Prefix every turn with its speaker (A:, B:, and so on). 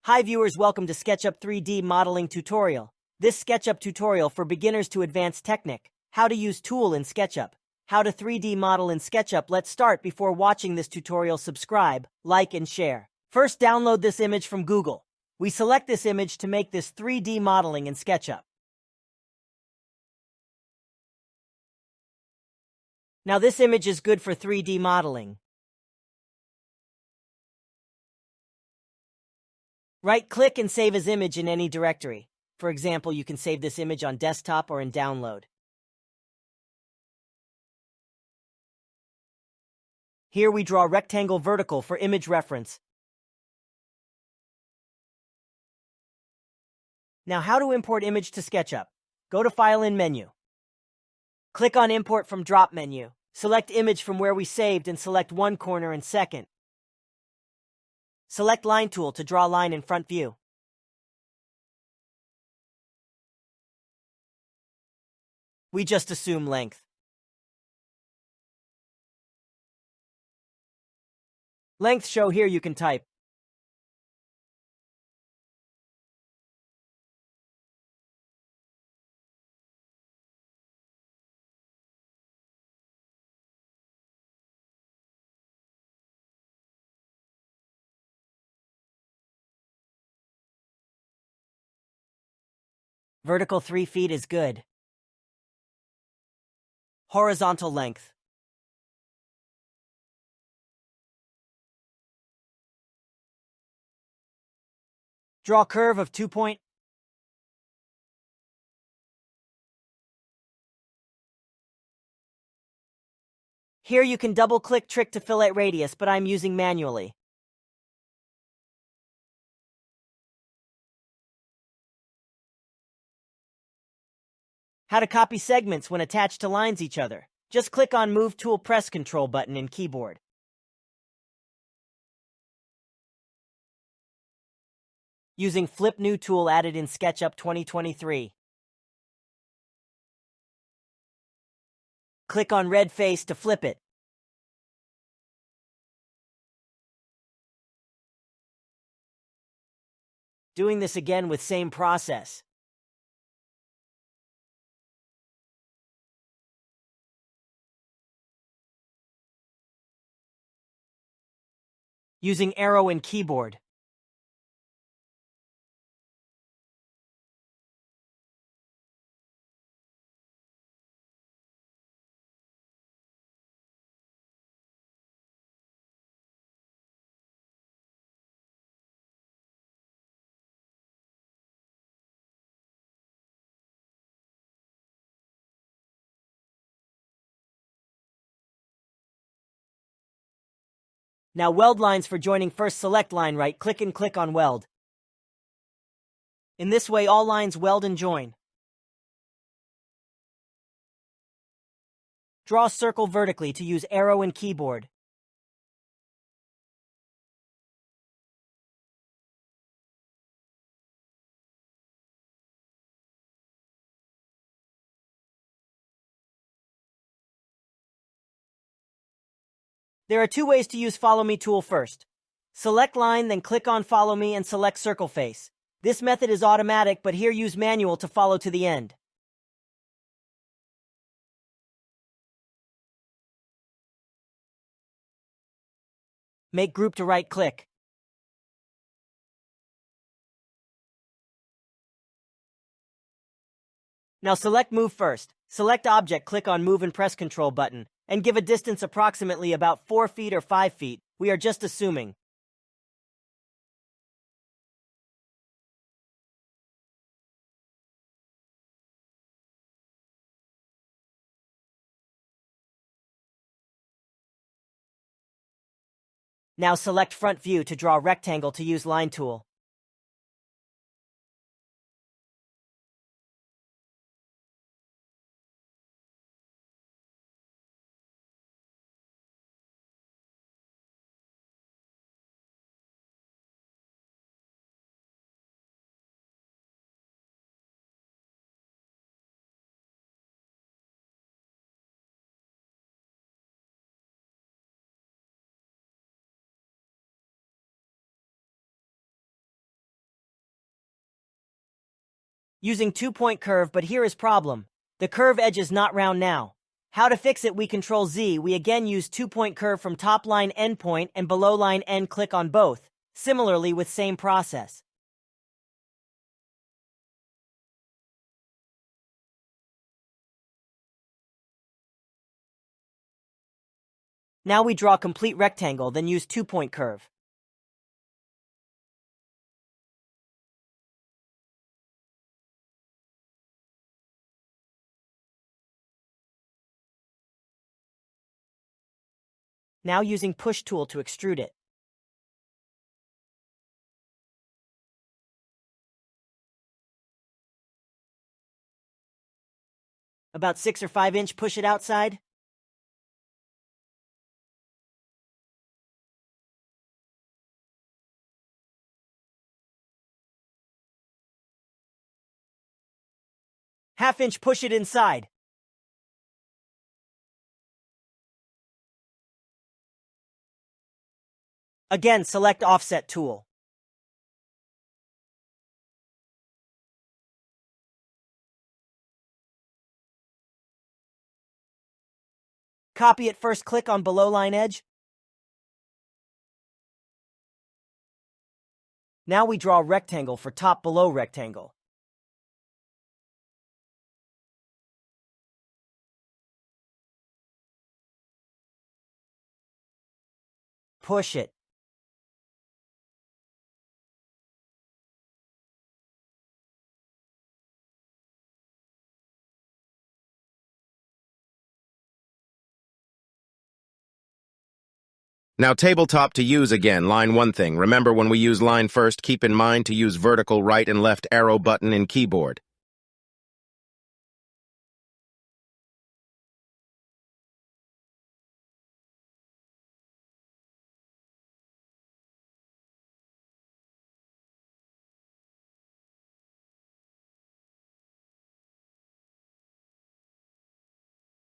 A: Hi viewers, welcome to SketchUp 3D modeling tutorial. This SketchUp tutorial for beginners to advanced technique. How to use tool in SketchUp. How to 3D model in SketchUp. Let's start. Before watching this tutorial, subscribe, like and share. First, download this image from Google. We select this image to make this 3D modeling in SketchUp. Now this image is good for 3D modeling. Right-click and save as image in any directory. For example, you can save this image on desktop or in download. Here we draw rectangle vertical for image reference. Now how to import image to SketchUp? Go to File in menu. Click on Import from drop menu. Select image from where we saved and select one corner and second. Select Line tool to draw line in front view. We just assume length. Length show here, you can type. Vertical 3 feet is good. Horizontal length. Draw curve of 2 point. Here you can double-click trick to fillet radius, but I'm using manually. How to copy segments when attached to lines each other. Just click on Move tool, press Ctrl button in keyboard. Using Flip New tool added in SketchUp 2023. Click on red face to flip it. Doing this again with same process. Using arrow in keyboard. Now weld lines for joining. First select line, right-click and click on weld. In this way all lines weld and join. Draw a circle vertically to use arrow in keyboard. There are two ways to use Follow Me tool. First, select line, then click on Follow Me and select circle face. This method is automatic, but here use manual to follow to the end. Make group to right-click. Now select Move first. Select Object, click on Move and press Ctrl button, and give a distance approximately about 4 feet or 5 feet. We are just assuming. Now select Front View to draw rectangle to use Line tool. using 2-point curve, but here is problem. The curve edge is not round now. How to fix it? We Control Z. We again use 2-point curve from top line endpoint and below line end, click on both. Similarly with same process. Now we draw complete rectangle, then use 2-point curve. Now using push tool to extrude it. About 6 or 5 inch, push it outside. Half-inch, push it inside. Again, select offset tool. Copy it first, click on below line edge. Now we draw rectangle for top below rectangle. Push it.
B: Now tabletop to use again, line one thing. Remember when we use line first, keep in mind to use vertical right and left arrow button in keyboard.